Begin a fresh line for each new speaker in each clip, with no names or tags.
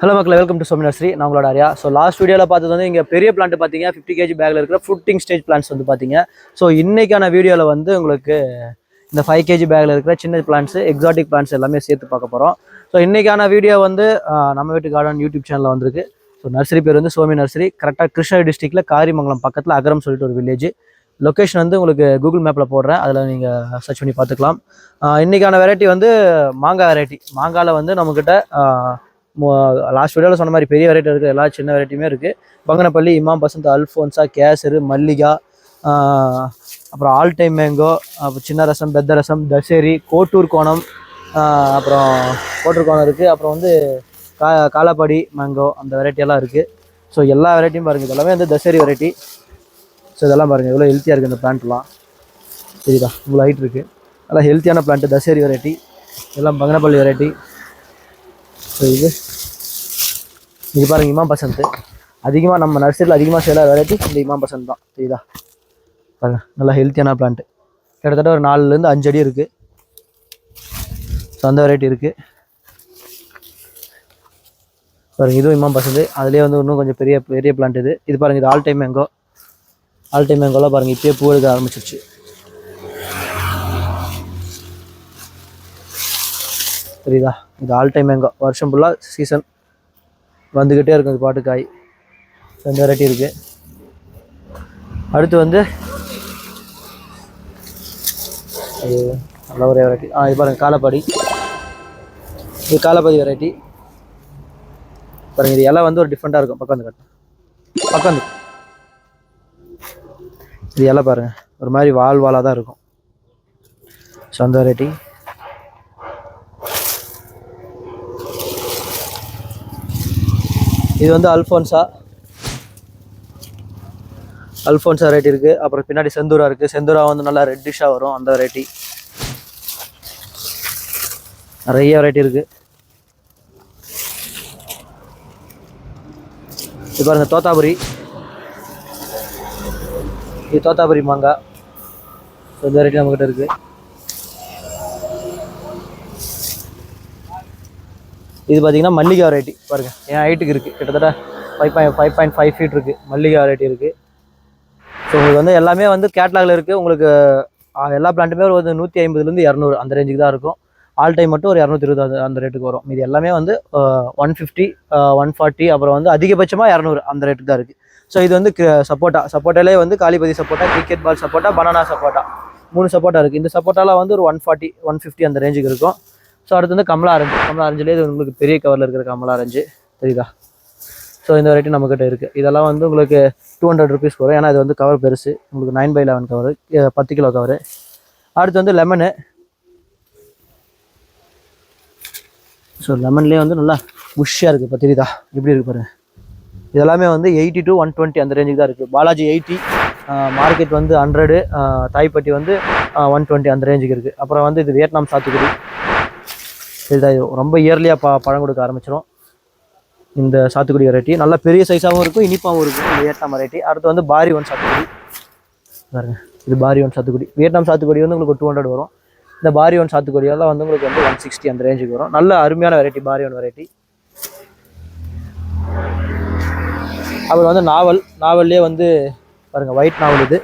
Hello மக்களே, welcome to Somi nursery. நான் உங்களோட ஆரியா. ஸோ லாஸ்ட் வீடியோவில் பார்த்தது வந்து இங்கே பெரிய பிளான்ட் பார்த்தீங்க 50 kg பேக்கில் இருக்கிற ஃப்ரூட்டிங் ஸ்டேஜ் பிளான்ட்ஸ் வந்து பார்த்தீங்க. ஸோ இன்றைக்கான வீடியோவில் வந்து உங்களுக்கு இந்த 5 kg பேக்கில் இருக்கிற சின்ன பிளான்ட்ஸு எக்ஸாட்டிக் பிளான்ட்ஸ் எல்லாமே சேர்த்து பார்க்க போகிறோம். ஸோ இன்றைக்கான வீடியோ வந்து நம்ம வீட்டு கார்டன் யூடியூப் சேனலில் வந்திருக்கு. ஸோ நர்சரி பேர் வந்து சோமி நர்சரி. கரெக்டாக கிருஷ்ணகிரி டிஸ்ட்ரிக்ட்டில் காரிமங்கலம் பக்கத்தில் அகரம் சொல்லிட்டு ஒரு வில்லேஜ். லொக்கேஷன் வந்து உங்களுக்கு கூகுள் மேப்பில் போடுறேன், அதில் நீங்கள் சர்ச் பண்ணி பார்த்துக்கலாம். இன்றைக்கான வெரைட்டி வந்து மாங்காய் வெரைட்டி. மாங்காயில் வந்து நம்மக்கிட்ட லாஸ்ட் வீடியோவில் சொன்ன மாதிரி பெரிய வெரைட்டி இருக்குது, எல்லா சின்ன வெரைட்டியுமே இருக்குது. பங்கனப்பள்ளி, இமாம் பசந்த், அல்ஃபோன்ஸா, கேசரு, மல்லிகா, அப்புறம் ஆல் டைம் மேங்கோ, அப்புறம் சின்ன ரசம், பெத்த ரசம், தசேரி, கோட்டூர் கோணம், அப்புறம் கோட்டூர் கோணம் இருக்குது. அப்புறம் வந்து காலாப்பாடி மேங்கோ, அந்த வெரைட்டியெல்லாம் இருக்குது. ஸோ எல்லா வெரைட்டியும் பாருங்கள். இதெல்லாமே வந்து தசேரி வெரைட்டி. ஸோ இதெல்லாம் பாருங்கள் எவ்வளோ ஹெல்த்தியாக இருக்குது இந்த பிளான்ட்லாம். சரிதா, இவ்வளோ ஹைட் இருக்குது. நல்லா ஹெல்த்தியான பிளான்ட்டு, தசேரி வெரைட்டி. எல்லாம் பங்கனப்பள்ளி வெரைட்டி. ஸோ இது பாருங்கள் இமாம் பசந்த். அதிகமாக நம்ம நர்சரியில் அதிகமாக சேலாக வெரைட்டி இந்த இமாம் பசந்த் தான். சரிதா, பாருங்கள் நல்லா ஹெல்த்தியான பிளான்ட்டு. கிட்டத்தட்ட ஒரு 4 to 5 அடி இருக்குது. ஸோ அந்த வெரைட்டி இருக்குது பாருங்கள். இதுவும் இமாம் பசந்த். அதுலேயே வந்து இன்னும் கொஞ்சம் பெரிய பெரிய பிளான்ட் இது. இது பாருங்கள், இது all time mango. All time மேங்கோலாம் பாருங்கள் இப்போயே பூ எடுக்க ஆரம்பிச்சிருச்சு. சரிதா, இது ஆல் டைம் மேங்கோ. வருஷம் ஃபுல்லாக சீசன் வந்துக்கிட்டே இருக்கும் இது பாட்டு காய். இந்த வெரைட்டி இருக்குது. அடுத்து வந்து அது நல்ல ஒரே வெரைட்டி. இது பாருங்கள் காலாப்பாடி. இது காலாப்பாடி வெரைட்டி பாருங்கள். இது இலை வந்து ஒரு டிஃப்ரெண்ட்டாக இருக்கும். பக்கம் வந்து இது இலை பாருங்கள் ஒரு மாதிரி வாலாக தான் இருக்கும். ஸோ அந்த வெரைட்டி. இது வந்து அல்ஃபோன்ஸா வெரைட்டி இருக்குது. அப்புறம் பின்னாடி செந்தூரா இருக்குது. செந்தூரா வந்து நல்லா ரெட்டிஷாக வரும், அந்த வெரைட்டி. நிறைய வெரைட்டி இருக்குது. இது பாருங்கள் தோத்தாபுரி. இது தோத்தாபுரி மாங்காய். இந்த வெரைட்டி நம்மக்கிட்ட இருக்குது. இது பார்த்தீங்கன்னா மல்லிகா வெரைட்டி பாருங்கள். என் ஹைட்டுக்கு இருக்குது. கிட்டத்தட்ட 5.5 feet இருக்குது. மல்லிகா வெரைட்டி இருக்குது. ஸோ உங்களுக்கு வந்து எல்லாமே வந்து கேட்லாகில் இருக்குது. உங்களுக்கு எல்லா பிளான்ட்டுமே ஒரு 150 to 200 அந்த ரேஞ்சுக்கு தான் இருக்கும். ஆல் டைம் மட்டும் ஒரு 220 அந்த ரேட்டுக்கு வரும். இது எல்லாமே வந்து 150, 140, அப்புறம் வந்து அதிகபட்சமாக 200 அந்த ரேட்டுக்கு தான் இருக்குது. ஸோ இது வந்து சப்போட்டாலே வந்து காலிபதி சப்போட்டா, கிரிக்கெட் பால் சப்போட்டா, பனானா சப்போட்டா, 3 சப்போட்டா இருக்குது. இந்த சப்போட்டாலாம் வந்து ஒரு 140, 150 அந்த ரேஞ்சுக்கு இருக்கும். ஸோ அடுத்து வந்து கமலா ஆரஞ்சுலேயே இது உங்களுக்கு பெரிய கவரில் இருக்கிற கமலா ஆரஞ்சு. தெரியுதா? ஸோ இந்த வெரைட்டி நம்மக்கிட்ட இருக்குது. இதெல்லாம் வந்து உங்களுக்கு 200 rupees வரும். ஏன்னா இது வந்து கவர் பெருசு. உங்களுக்கு 9x11 கவர், 10 kg கவர். அடுத்து வந்து லெமனு. ஸோ லெமன்லேயே வந்து நல்லா புஷ்ஷாக இருக்குது. இப்போ தெரியுதா எப்படி இருக்குது பாருங்கள். இதெல்லாமே வந்து 80 to 120 அந்த ரேஞ்சுக்கு தான் இருக்குது. பாலாஜி 80, மார்க்கெட் வந்து 100, தாய்ப்பட்டி வந்து 120 அந்த ரேஞ்சுக்கு இருக்குது. அப்புறம் வந்து இது வியட்நாம் சாத்துக்குடி. இதுதான் இது ரொம்ப இயர்லியாக பழம் கொடுக்க ஆரம்பிச்சிடும் இந்த சாத்துக்குடி வெரைட்டி. நல்லா பெரிய சைஸாகவும் இருக்கும், இனிப்பாகவும் இருக்கும் இந்த வியட்நாம் வெரைட்டி. அடுத்து வந்து பாரி 1 சாத்துக்குடி பாருங்க. இது பாரி 1 சாத்துக்குடி. வியட்நாம் சாத்துக்குடி வந்து உங்களுக்கு 200 வரும். இந்த பாரி 1 சாத்துக்குடியெல்லாம் வந்து உங்களுக்கு வந்து 160 அந்த ரேஞ்சுக்கு வரும். நல்ல அருமையான வெரைட்டி பாரி 1 வெரைட்டி. அப்புறம் வந்து நாவல்லே வந்து பாருங்கள் ஒயிட் நாவல். இது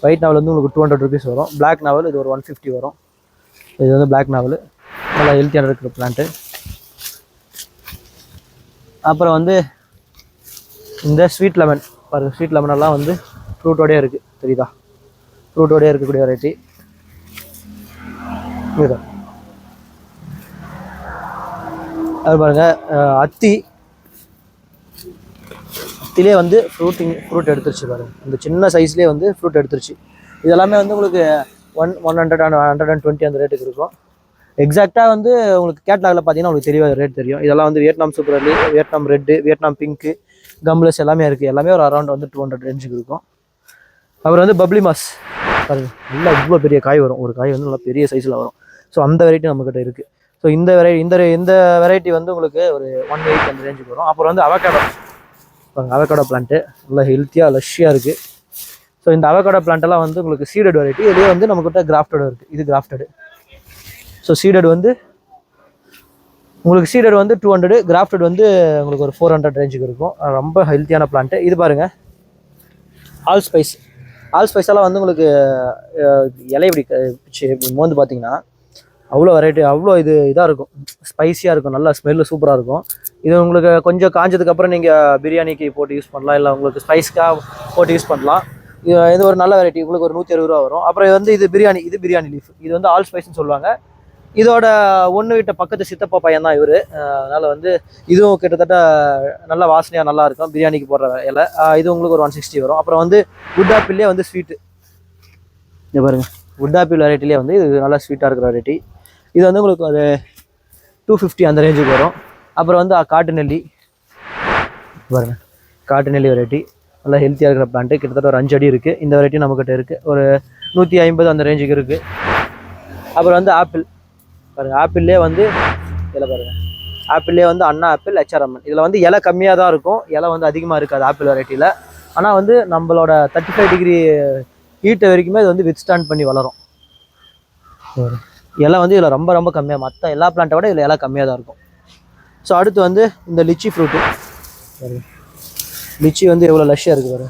ஒயிட் நாவல் வந்து உங்களுக்கு 200 rupees வரும். பிளாக் நாவல் இது ஒரு 150 வரும். இது வந்து பிளாக் நாவல், நல்லா ஹெல்த்தியான இருக்கிற பிளான்ட்டு. அப்புறம் வந்து இந்த ஸ்வீட் லெமன் பாருங்கள். ஸ்வீட் லெமனெல்லாம் வந்து ஃப்ரூட்டோடய இருக்குது. தெரியுதா? ஃப்ரூட்டோடய இருக்கக்கூடிய வெரைட்டி இதுதான். அது பாருங்கள் அத்திலே வந்து ஃப்ரூட் எடுத்துருச்சு பாருங்கள். இந்த சின்ன சைஸ்லேயே வந்து ஃப்ரூட் எடுத்துருச்சு. இதெல்லாமே வந்து உங்களுக்கு 100 and 120 அந்த ரேட்டுக்கு இருக்கும். எக்ஸாக்டாக வந்து உங்களுக்கு கேட்லாகில் பார்த்தீங்கன்னா உங்களுக்கு தெளிவாக ரேட் தெரியும். இதெல்லாம் வந்து Vietnam super early, Vietnam red, Vietnam pink, கம்லஸ் எல்லாமே இருக்குது. எல்லாமே ஒரு அரௌண்ட் வந்து 200 ரேஞ்சுக்கு இருக்கும். அப்புறம் வந்து பப்ளி மாஸ் பாருங்கள். நல்லா இவ்வளோ பெரிய காய் வரும். ஒரு காய் வந்து நல்லா பெரிய சைஸில் வரும். ஸோ அந்த வெரைட்டி நம்மக்கிட்ட இருக்குது. ஸோ இந்த வெரைட்டி வந்து உங்களுக்கு ஒரு 180 அந்த ரேஞ்சுக்கு வரும். அப்புறம் வந்து அவகேடோ பாருங்கள். அவகேடோ பிளான்ட்டு நல்லா ஹெல்த்தியாக லஷ்ஷியாக இருக்குது. ஸோ இந்த அவகேடோ பிளான்ட்டெல்லாம் வந்து உங்களுக்கு சீடட் வெரைட்டி. இதுலேயே வந்து நம்மக்கிட்ட கிராஃப்டட் இருக்குது. இது கிராஃப்டடு. ஸோ சீடட் வந்து உங்களுக்கு சீடர் வந்து 200, கிராஃப்டட் வந்து உங்களுக்கு ஒரு 400 ரேஞ்சுக்கு இருக்கும். ரொம்ப ஹெல்த்தியான பிளான்ட்டு. இது பாருங்கள், ஆல் ஸ்பைஸ். ஆல் ஸ்பைஸெல்லாம் வந்து உங்களுக்கு இலை இப்படி மோந்து பார்த்தீங்கன்னா அவ்வளோ வெரைட்டி, அவ்வளோ இதாக இருக்கும், ஸ்பைஸியாக இருக்கும், நல்லா ஸ்மெல்லு சூப்பராக இருக்கும். இது உங்களுக்கு கொஞ்சம் காஞ்சதுக்கப்புறம் நீங்கள் பிரியாணிக்கு போட்டு யூஸ் பண்ணலாம், இல்லை உங்களுக்கு ஸ்பைஸ்க்காக போட்டு யூஸ் பண்ணலாம். இது ஒரு நல்ல வெரைட்டி, உங்களுக்கு ஒரு 160 ரூபா வரும். அப்புறம் வந்து இது பிரியாணி லீஃப். இது வந்து ஆல் ஸ்பைஸ்ன்னு சொல்லுவாங்க. இதோட ஒன்று வீட்டை பக்கத்து சித்தப்பா பையன் தான் இவர். அதனால் வந்து இதுவும் கிட்டத்தட்ட நல்ல வாசனையாக நல்லா இருக்கும், பிரியாணிக்கு போடுற இலை. இது உங்களுக்கு ஒரு 160 வரும். அப்புறம் வந்து வுட் ஆப்பிள்லேயே வந்து ஸ்வீட்டு, இங்கே பாருங்கள், வுட் ஆப்பிள் வெரைட்டிலே வந்து இது நல்லா ஸ்வீட்டாக இருக்கிற வெரைட்டி. இது வந்து உங்களுக்கு ஒரு 250 அந்த ரேஞ்சுக்கு வரும். அப்புறம் வந்து காட்டு நெல்லி பாருங்கள், காட்டு நெல்லி வெரைட்டி நல்லா ஹெல்த்தியாக இருக்கிற பிளான்ட்டு. கிட்டத்தட்ட ஒரு 5 அடி இருக்குது. இந்த வெரைட்டி நம்மக்கிட்ட இருக்குது, ஒரு 150 அந்த ரேஞ்சுக்கு இருக்குது. அப்புறம் வந்து ஆப்பிள் பாருங்கள், ஆப்பிள்லே வந்து இதில் பாருங்கள், ஆப்பிள்லே வந்து அண்ணா ஆப்பிள், HRMN. இதில் வந்து இலை கம்மியாக தான் இருக்கும், இலை வந்து அதிகமாக இருக்காது ஆப்பிள் வெரைட்டியில். ஆனால் வந்து நம்மளோட 35 டிகிரி ஹீட்டை வரைக்குமே இது வந்து வித்ஸ்டாண்ட் பண்ணி வளரும். இலை வந்து இதில் ரொம்ப ரொம்ப கம்மியாக, மற்ற எல்லா பிளான்ட்டை விட இதில் இலை கம்மியாக தான் இருக்கும். ஸோ அடுத்து வந்து இந்த லிச்சி ஃப்ரூட்டு. லிச்சி வந்து எவ்வளோ லஷ்ஷாக இருக்குது பாரு,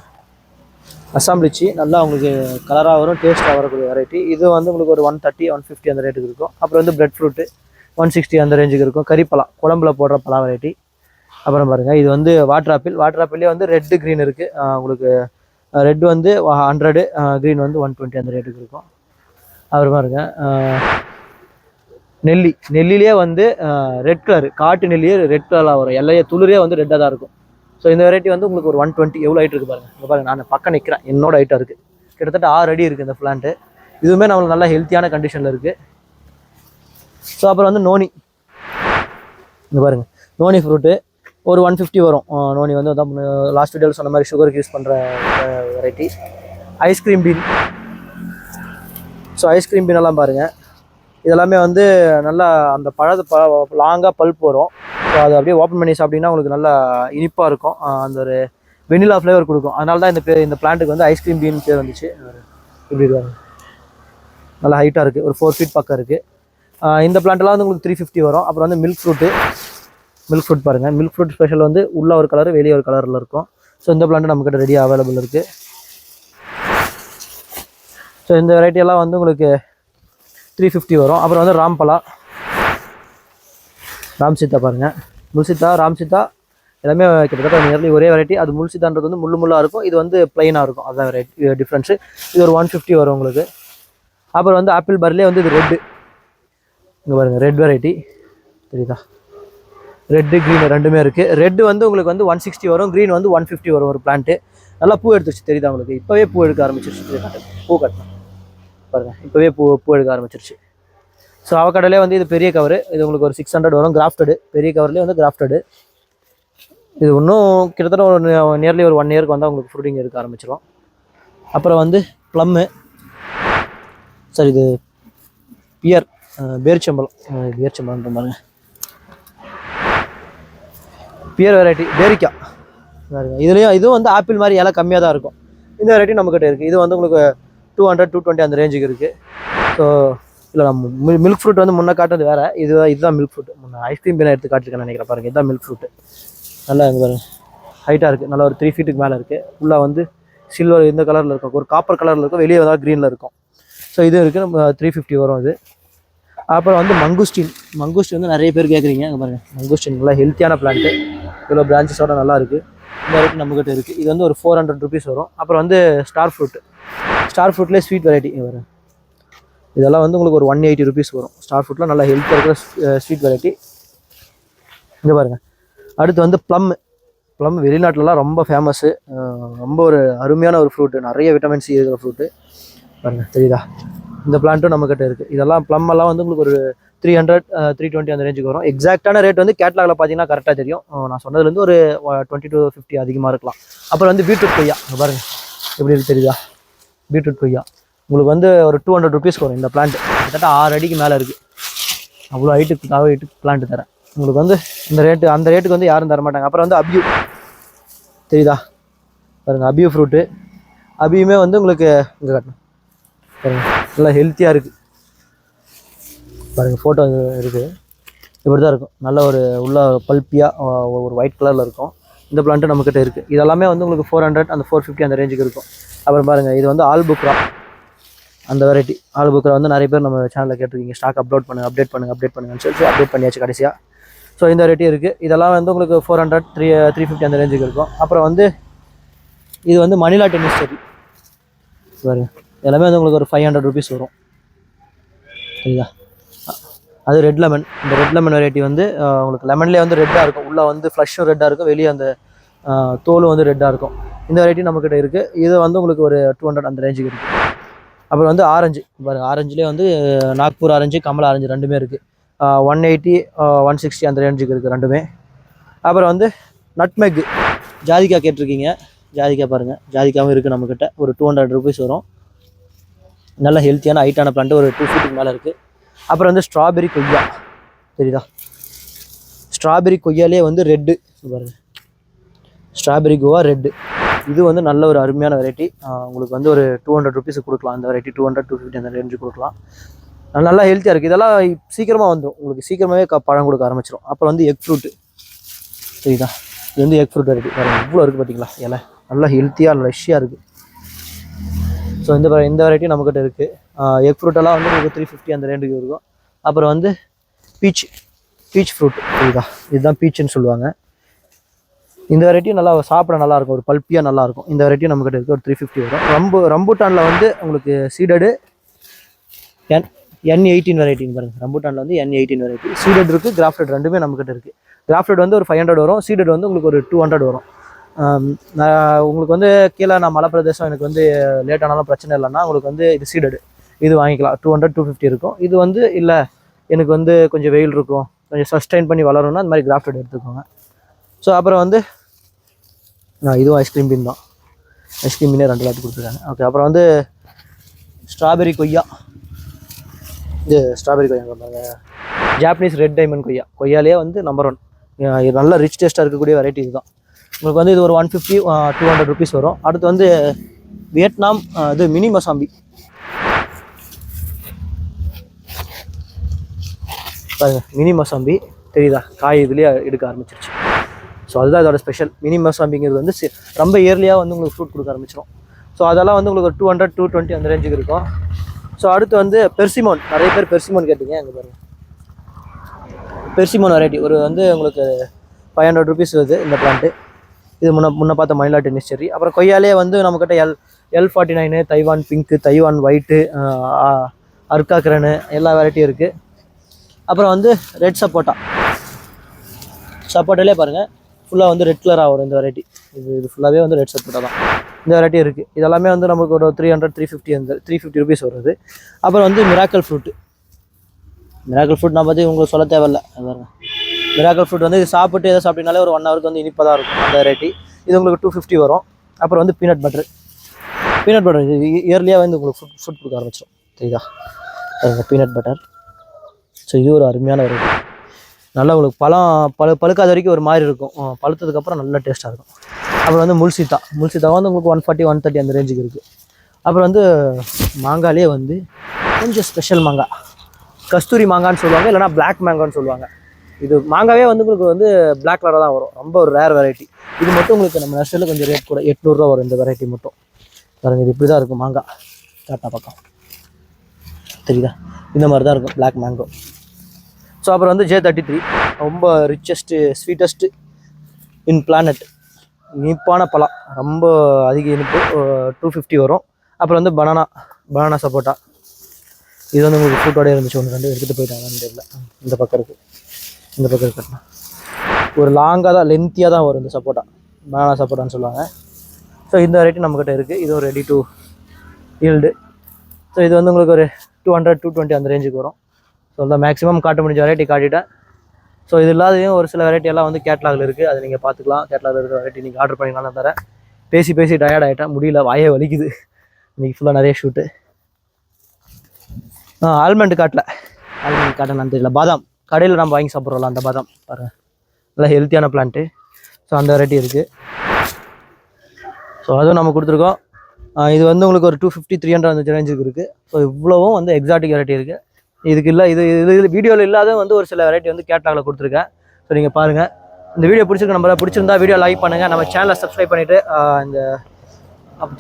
அஸ்ஸாம் லிச்சி. நல்லா உங்களுக்கு கலராக வரும், டேஸ்ட்டாக வரக்கூடிய வெரைட்டி. இது வந்து உங்களுக்கு ஒரு 130, 150 அந்த ரேட்டுக்கு இருக்கும். அப்புறம் வந்து பிரெட் ஃப்ரூட்டு 160 அந்த ரேஞ்சுக்கு இருக்கும். கறிப்பழம், குழம்புல போடுற பழம் வெரைட்டி. அப்புறம் பாருங்கள், இது வந்து வாட்டர் ஆப்பிள். வாட்டர் ஆப்பிள்லேயே வந்து ரெட்டு க்ரீன் இருக்குது. உங்களுக்கு ரெட் வந்து 100, க்ரீன் வந்து 120 அந்த ரேட்டுக்கு இருக்கும். அப்புறம் பாருங்க, நெல்லிலே வந்து ரெட் கலர், காட்டு நெல்லியே ரெட் கலராக வரும், இலைய துளிரே வந்து ரெட்டாக தான் இருக்கும். ஸோ இந்த வெரைட்டி வந்து உங்களுக்கு ஒரு 120. எவ்வளோ ஹைட் இருக்குது பாருங்கள். இங்கே பாருங்கள், நான் பக்கம் நிற்கிறேன், என்னோட ஹைட்டாக இருக்குது. கிட்டத்தட்ட 6 அடி இருக்குது இந்த பிளான்ட்டு. இதுவுமே நம்மளுக்கு நல்ல ஹெல்த்தியான கண்டிஷனில் இருக்குது. ஸோ அப்புறம் வந்து நோனி. இங்கே பாருங்கள், நோனி ஃப்ரூட்டு ஒரு 150 வரும். நோனி வந்து லாஸ்ட் வீடியோவில் சொன்ன மாதிரி சுகருக்கு யூஸ் பண்ணுற variety. Ice cream bean. So ice cream பீனெல்லாம் பாருங்கள், இதெல்லாமே வந்து நல்லா அந்த லாங்காக பல்ப் வரும். ஸோ அது அப்படியே ஓப்பன் பண்ணி சாப்பிட்டிங்கன்னா உங்களுக்கு நல்லா இனிப்பாக இருக்கும், அந்த ஒரு வெனிலா ஃப்ளேவர் கொடுக்கும். அதனால தான் இந்த பிளான்ட்டுக்கு வந்து ஐஸ்கிரீம் பீன் பேர் வந்துச்சு. இப்படி இருக்காங்க, நல்லா ஹைட்டாக இருக்குது, ஒரு 4 ஃபீட் பக்கம் இருக்குது. இந்த பிளான்ட்டெல்லாம் வந்து உங்களுக்கு 350 வரும். அப்புறம் வந்து மில்க் ஃப்ரூட் பாருங்கள், மில்க் ஃப்ரூட் ஸ்பெஷல் வந்து உள்ள ஒரு கலர், வெளியே ஒரு கலரில் இருக்கும். ஸோ இந்த பிளான்ட்டு நம்மக்கிட்ட ரெடியாக அவைலபிள் இருக்குது. ஸோ இந்த வெரைட்டியெல்லாம் வந்து உங்களுக்கு 350 வரும். அப்புறம் வந்து ராம்பலா, ராம்சீத்தா பாருங்கள், முல்சித்தா, ராம்சீத்தா எல்லாமே கிட்டத்தட்ட நியர்லி ஒரே வெரைட்டி. அது முல்சித்தான்றது வந்து முள்ளாக இருக்கும், இது வந்து பிளைனாக இருக்கும், அதுதான் வெரைட்டி டிஃப்ரென்ஸு. இது ஒரு 150 வரும் உங்களுக்கு. அப்புறம் வந்து ஆப்பிள் பார்லேயே வந்து இது ரெட்டு. இங்கே பாருங்கள், ரெட் வெரைட்டி தெரியுதா, ரெட்டு க்ரீன் ரெண்டுமே இருக்குது. ரெட்டு வந்து உங்களுக்கு வந்து 160 வரும், க்ரீன் வந்து 150 வரும். ஒரு பிளான்ட்டு நல்லா பூ எடுத்துருச்சு தெரியுதா உங்களுக்கு, இப்போவே பூ எடுக்க ஆரம்பிச்சிருச்சு. பூ கட்டணும் பாருங்கள், இப்போவே பூ எடுக்க ஆரம்பிச்சிருச்சு. ஸோ அவக்கடலே வந்து இது பெரிய கவர், இது உங்களுக்கு ஒரு 600 வரும், கிராஃப்டடு. பெரிய கவர்லேயே வந்து கிராஃப்டடு. இது இன்னும் கிட்டத்தட்ட ஒரு நியர்லி ஒரு 1 இயருக்கு வந்தால் உங்களுக்கு ஃப்ரூட்டிங் எடுக்க ஆரம்பிச்சிடும். அப்புறம் வந்து ப்ளம்மு, சார் இது பேரிச்சம்பழம் பாருங்க, பியர் வெரைட்டி, பேரிக்காய். இதுவும் வந்து ஆப்பிள் மாதிரி இலை கம்மியாக தான் இருக்கும். இந்த வெரைட்டி நம்மக்கிட்ட இருக்குது. இது வந்து உங்களுக்கு 200, 220 அந்த ரேஞ்சுக்கு இருக்குது. ஸோ இல்லை, நம்ம மில்க் ஃப்ரூட் வந்து முன்னே காட்டுறது வேறு, இதுதான் மில்க் ஃப்ரூட். முன்னே ஐஸ்கிரீம் பீனை எடுத்து காட்டிருக்கேன் நினைக்கிறேன் பாருங்கள், இதுதான் மில்க் ஃப்ரூட்டு. நல்லா இங்கே பாருங்கள், ஹைட்டாக இருக்குது, நல்லா ஒரு 3 ஃபீட்டுக்கு மேலே இருக்குது. ஃபுல்லாக வந்து சில்வர் இந்த கலரில் இருக்கும், ஒரு காப்பர் கலரில் இருக்கும், வெளியே வந்தால் க்ரீனில் இருக்கும். ஸோ இது இருக்குது, நம்ம 350 வரும் இது. அப்புறம் வந்து மங்குஸ்டின் வந்து நிறைய பேர் கேட்குறீங்க. அங்கே பாருங்கள், மங்குஸ்டின் நல்லா ஹெல்த்தியான பிளான்ட்டு, இவ்வளோ பிரான்ச்சஸோட நல்லா இருக்குது. இந்த வெரைட்டி நம்மக்கிட்ட இருக்குது. இது வந்து ஒரு 400 ருபீஸ் வரும். அப்புறம் வந்து ஸ்டார் ஃப்ரூட்லேயே ஸ்வீட் வெரைட்டி வரும். இதெல்லாம் வந்து உங்களுக்கு ஒரு 180 ருபீஸ் வரும். ஸ்டார் ஃப்ரூட்டில் நல்லா ஹெல்த்தியாக இருக்கிற ஸ்வீட் வெரைட்டி. இங்கே பாருங்கள், அடுத்து வந்து ப்ளம் வெளிநாட்டிலலாம் ரொம்ப ஃபேமஸ்ஸு, ரொம்ப ஒரு அருமையான ஒரு ஃப்ரூட்டு, நிறைய விட்டமின் சி இருக்கிற ஃப்ரூட்டு பாருங்கள், தெரியுதா. இந்த பிளான்ட்டும் நம்மக்கிட்ட இருக்குது. இதெல்லாம் ப்ளம்மெல்லாம் வந்து உங்களுக்கு ஒரு 300, 320 அந்த ரேஞ்சுக்கு வரும். எக்ஸாக்டான ரேட் வந்து கேட்லாகில் பார்த்தீங்கன்னா கரெக்டாக தெரியும். நான் சொன்னதுலேருந்து ஒரு 20 to 50 அதிகமாக இருக்கலாம். அப்புறம் வந்து பீட்ரூட் கொய்யா, பாருங்கள் எப்படி இருக்குது தெரியுதா. பீட்ரூட் கொய்யா உங்களுக்கு வந்து ஒரு 200 ருபீஸ் வரும். இந்த பிளான்ட் கிட்டத்தட்ட 6 அடிக்கு மேலே இருக்குது. அவ்வளோ ஹைட்டுக்கு பிளான்ட் தரேன் உங்களுக்கு. வந்து அந்த ரேட்டுக்கு வந்து யாரும் தர மாட்டாங்க. அப்புறம் வந்து அபியூ தெரியுதா பாருங்கள், அபியூ ஃப்ரூட்டு. அபியுமே வந்து உங்களுக்கு இங்கே காட்டணும் பாருங்கள், நல்லா ஹெல்த்தியாக இருக்குது பாருங்கள், ஃபோட்டோ இருக்குது. இப்படி தான் இருக்கும். நல்ல ஒரு உள்ள பல்பியாக ஒரு ஒயிட் கலரில் இருக்கும். இந்த பிளான்ட்டு நம்மக்கிட்ட இருக்குது. இதெல்லாமே வந்து உங்களுக்கு 400 அந்த 450 அந்த ரேஞ்சுக்கு இருக்கும். அப்புறம் பாருங்கள், இது வந்து ஆல்புக்ரா அந்த வெரைட்டி. ஆல்புக்ரா வந்து நிறைய பேர் நம்ம சேனலில் கேட்டிருக்கீங்க, ஸ்டாக் அப்டேட் பண்ணுங்கன்னு சொல்லி அப்டேட் பண்ணியாச்சு கடைசியாக. ஸோ இந்த வெரைட்டி இருக்குது. இதெல்லாம் வந்து உங்களுக்கு 400 350 அந்த ரேஞ்சுக்கு இருக்கும். அப்புறம் வந்து இது வந்து மணிலா டென்னிஸ் செர்ரி பாருங்க, எல்லாமே வந்து உங்களுக்கு ஒரு 500 ருபீஸ் வரும். சரிங்களா? அது ரெட் லெமன். இந்த ரெட் லெமன் வெரைட்டி வந்து உங்களுக்கு லெமன்லேயே வந்து ரெட்டாக இருக்கும். உள்ளே வந்து ஃப்ளஷும் ரெட்டாக இருக்கும், வெளியே அந்த தோலும் வந்து ரெட்டாக இருக்கும். இந்த வெரைட்டி நம்மக்கிட்ட இருக்குது. இது வந்து உங்களுக்கு ஒரு 200 அந்த ரேஞ்சுக்கு இருக்குது. அப்புறம் வந்து ஆரஞ்சு பாருங்கள், ஆரஞ்சுலேயே வந்து நாக்பூர் ஆரஞ்சு, கமலா ஆரஞ்சு ரெண்டுமே இருக்குது. 180 160 அந்த ரேஞ்சுக்கு இருக்குது ரெண்டுமே. அப்புறம் வந்து நட்மெக் ஜாதிக்காய் கேட்டிருக்கீங்க, ஜாதிக்காய் பாருங்கள், ஜாதிக்காவும் இருக்குது நம்மக்கிட்ட. ஒரு 200 ருபீஸ் வரும். நல்ல ஹெல்த்தியான ஹைட்டான பிளான்ட்டு, ஒரு 2 ஃபீட்டுக்கு மேலே இருக்குது. அப்புறம் வந்து ஸ்ட்ராபெரி கொய்யா தெரியுதா? ஸ்ட்ராபெரி கொய்யாலே வந்து ரெட்டு பாருங்கள், ஸ்ட்ராபெரி கோவா ரெட்டு. இது வந்து நல்ல ஒரு அருமையான வெரைட்டி. உங்களுக்கு வந்து ஒரு 200 ருபீஸுக்கு கொடுக்கலாம். அந்த வெரைட்டி 200 250 அந்த ரேஞ்சு கொடுக்கலாம். நல்லா ஹெல்த்தியாக இருக்குது. இதெல்லாம் சீக்கிரமாக வந்துடும், உங்களுக்கு சீக்கிரமாகவே பழம் கொடுக்க ஆரம்பிச்சிடும். அப்புறம் வந்து எக் ஃப்ரூட்டு சரிதா? இது வந்து எக் ஃப்ரூட் வெரைட்டி பாருங்கள், இவ்வளோ இருக்குது பார்த்தீங்களா? இலை நல்லா ஹெல்த்தியாக ரஷ்ஷியாக இருக்குது. ஸோ இந்த வெரைட்டி நம்மக்கிட்ட இருக்குது. எக் ஃப்ரூட்டெல்லாம் வந்து உங்களுக்கு 350 அந்த ரேஞ்சுக்கு இருக்கும். அப்புறம் வந்து பீச் ஃப்ரூட் சரிதா? இதுதான் பீச்சுன்னு சொல்லுவாங்க. இந்த வெரைட்டி நல்லா சாப்பிட நல்லாயிருக்கும், ஒரு பல்பியாக நல்லாயிருக்கும். இந்த வெரைட்டி நம்மக்கிட்ட இருக்குது. ஒரு 350 வரும். ரம்பூட்டானில் வந்து உங்களுக்கு சீடடு N18 வெரைட்டின்னு பாருங்கள். ரம்பூட்டானில் வந்து N18 வெரைட்டி. சீடட் இருக்குது, கிராஃப்டட் ரெண்டுமே நம்மக்கிட்ட இருக்குது. கிராஃப்டட் வந்து ஒரு 500 வரும், சீடட் வந்து உங்களுக்கு ஒரு 200 வரும். உங்களுக்கு வந்து கீழே நான் மலை பிரதேசம், எனக்கு வந்து லேட் ஆனாலும் பிரச்சனை இல்லைன்னா உங்களுக்கு வந்து இது சீடடு இது வாங்கிக்கலாம். 200 250 இருக்கும். இது வந்து இல்லை எனக்கு வந்து கொஞ்சம் வெயில் இருக்கும், கொஞ்சம் சஸ்டைன் பண்ணி வளரணும்னா அந்த மாதிரி கிராஃப்டட் எடுத்துக்கோங்க. ஸோ அப்புறம் வந்து இதுவும் ஐஸ்கிரீம் பீன் தான். ஐஸ்கிரீம் பீனே 2 லாட் கொடுத்துருக்காங்க. ஓகே. அப்புறம் வந்து ஸ்ட்ராபெரி கொய்யா. இது ஸ்ட்ராபெரி கொய்யா பாருங்க, ஜாப்பனீஸ் ரெட் டைமண்ட் கொய்யாலே வந்து நம்பர் 1. இது நல்ல ரிச் டேஸ்ட்டாக இருக்கக்கூடிய வெரைட்டி இதுதான். உங்களுக்கு வந்து இது ஒரு 150 200 ருபீஸ் வரும். அடுத்து வந்து வியட்நாம் இது மினி மசாம்பி பாருங்க, மினி மசாம்பி தெரியுதா? காய் இதுலேயே எடுக்க ஆரம்பிச்சிருச்சு. ஸோ அதுதான் இதோட ஸ்பெஷல். மினி மசாம்பிங்கிறது வந்து ரொம்ப இயர்லியாக வந்து உங்களுக்கு ஃப்ரூட் கொடுக்க ஆரம்பிச்சிடும். ஸோ அதெல்லாம் வந்து உங்களுக்கு ஒரு 200 220 அந்த ரேஞ்சுக்கு இருக்கும். ஸோ அடுத்து வந்து பெர்சிமோன். நிறைய பேர் பெர்சிமோன் கேட்டிங்க, அங்கே பாருங்கள் பெர்சிமோன் வெரைட்டி ஒரு வந்து உங்களுக்கு 500 ருபீஸ் வருது இந்த பிளான்ட்டு. இது முன்ன பார்த்த மணிலா டென்னிஸ் செர்ரி. அப்புறம் கொய்யாலே வந்து நம்மக்கிட்ட L49 Taiwan pink, Taiwan white, அர்காக்ரனு எல்லா வெரைட்டியும் இருக்குது. அப்புறம் வந்து ரெட் சப்போட்டாலே பாருங்கள் ஃபுல்லாக வந்து ரெட் கலராக வரும் இந்த வெரைட்டி. இது ஃபுல்லாகவே வந்து ரெட் சப்போட்டா தான். இந்த வெரைட்டி இருக்குது. இதெல்லாமே வந்து நமக்கு ஒரு 300 350 அந்த 350 ருபீஸ் வருது. அப்புறம் வந்து மிராக்கல் ஃப்ரூட் நான் பற்றி உங்களுக்கு சொல்ல தேவையில்லை. பாருங்க, மிராக்கல் ஃப்ரூட் வந்து இது சாப்பிட்டு எதை சாப்பிட்டீங்கனாலே ஒரு 1 ஹவருக்கு வந்து இனிப்பாக தான் இருக்கும் அந்த வெரைட்டி. இது உங்களுக்கு 250 வரும். அப்புறம் வந்து பீனட் பட்டர் இயர்லியாக வந்து உங்களுக்கு ஃபுட் கொடுக்க ஆரம்பிச்சிடும் தெரியுதா? Peanut butter. ஸோ இது ஒரு அருமையான வெரைட்டி. நல்லா உங்களுக்கு பழுக்காத வரைக்கும் ஒரு மாதிரி இருக்கும், பழுத்ததுக்கப்புறம் நல்ல டேஸ்ட்டாக இருக்கும். அப்புறம் வந்து முல்சித்தா வந்து உங்களுக்கு 140 130 அந்த ரேஞ்சுக்கு இருக்குது. அப்புறம் வந்து மாங்காலே வந்து கொஞ்சம் ஸ்பெஷல் மாங்காய், கஸ்தூரி மாங்கான்னு சொல்லுவாங்க, இல்லைனா பிளாக் மேங்கோன்னு சொல்லுவாங்க. இது மாங்காவே வந்து உங்களுக்கு வந்து பிளாக் கலராக தான் வரும். ரொம்ப ஒரு ரேர் வெரைட்டி. இது மட்டும் உங்களுக்கு நம்ம நர்சரியில் கொஞ்சம் ரேட் கூட 800 ரூபா வரும் இந்த வெரைட்டி மட்டும். பாருங்கள், இது இப்படி தான் இருக்கும் மாங்காய். காட்டா பக்கம் தெரியுதா? இந்த மாதிரி தான் இருக்கும் பிளாக் மேங்கோ. ஸோ அப்புறம் வந்து J33 ரொம்ப ரிச்சஸ்ட்டு ஸ்வீட்டஸ்ட்டு இன் பிளானட். இனிப்பான பழம், ரொம்ப அதிக இனிப்பு, 250 வரும். அப்புறம் வந்து பனானா சப்போட்டா. இது வந்து உங்களுக்கு ஃப்ரூட்டோடய இருந்துச்சு, 1 2 எடுத்துகிட்டு போயிட்டாங்க. தெரியல, இந்த பக்கம் இருக்குன்னா ஒரு லாங்காக தான் லென்த்தியாக தான் வரும் இந்த சப்போட்டா, பனானா சப்போட்டான்னு சொல்லுவாங்க. ஸோ இந்த வெரைட்டி நம்மக்கிட்ட இருக்குது. இதுவும் ரெடி டு ஈல்டு. ஸோ இது வந்து உங்களுக்கு ஒரு 200 220 அந்த ரேஞ்சுக்கு வரும். ஸோ இந்த மேக்ஸிமம் காட்ட முடிஞ்ச வெரைட்டி காட்டிட்டேன். ஸோ இது இல்லாதையும் ஒரு சில வெரைட்டி எல்லாம் வந்து கேட்லாகில் இருக்குது, அதை நீங்கள் பார்த்துக்கலாம். கேட்லாகில் இருக்கிற வெரைட்டி நீங்கள் ஆர்டர் பண்ணிக்கலாம். தரேன். பேசி டயர்ட் ஆகிட்டேன், முடியல, வாயே வலிக்குது. இன்றைக்கி ஃபுல்லாக நிறைய ஷூட்டு. ஆல்மண்ட் காட்டேன்னு தெரியல, பாதாம் கடையில் நம்ம வாங்கி சாப்பிட்றோம்ல அந்த பாதாம் பாருங்கள், நல்லா ஹெல்த்தியான பிளான்ட்டு. ஸோ அந்த வெரைட்டி இருக்குது. ஸோ அதுவும் நம்ம கொடுத்துருக்கோம். இது வந்து உங்களுக்கு ஒரு 250 300 அந்த ரேஞ்சுக்கு இருக்குது. ஸோ இவ்வளவும் வந்து எக்ஸாட்டிக் வெரைட்டி இருக்குது. இதுக்கு இல்லை இது வீடியோவில் இல்லாத வந்து ஒரு சில வெரைட்டி வந்து கேட்டலாகில் கொடுத்துருக்கேன். ஸோ நீங்கள் பாருங்கள். இந்த வீடியோ பிடிச்சிருந்தா வீடியோ லைக் பண்ணுங்கள். நம்ம சேனலை சப்ஸ்கிரைப் பண்ணிவிட்டு இந்த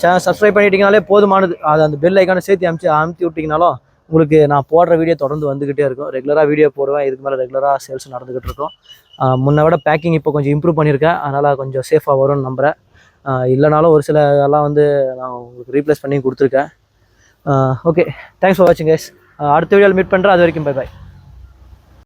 சேனல் சப்ஸ்கிரைப் பண்ணிட்டீங்கனாலே போதுமானது. அது அந்த பெல் ஐக்கானை சேர்த்து அமுத்தி விட்டிங்கனாலும் உங்களுக்கு நான் போடுற வீடியோ தொடர்ந்து வந்துக்கிட்டே இருக்கும். ரெகுலராக வீடியோ போடுவேன். இதுக்கு மேலே ரெகுலராக சேல்ஸ் நடந்துக்கிட்டு இருக்கும். முன்ன விட பேக்கிங் இப்போ கொஞ்சம் இம்ப்ரூவ் பண்ணியிருக்கேன். அதனால் கொஞ்சம் சேஃபாக வரும்னு நம்புகிறேன். இல்லைனாலும் ஒரு சில இதெல்லாம் வந்து நான் உங்களுக்கு ரீப்ளேஸ் பண்ணி கொடுத்துருக்கேன். ஓகே, தேங்க்ஸ் ஃபார் வாட்சிங் கைஸ். அடுத்த வீடியோவில் மீட் பண்ணுறேன். அது வரைக்கும் பை பாய்.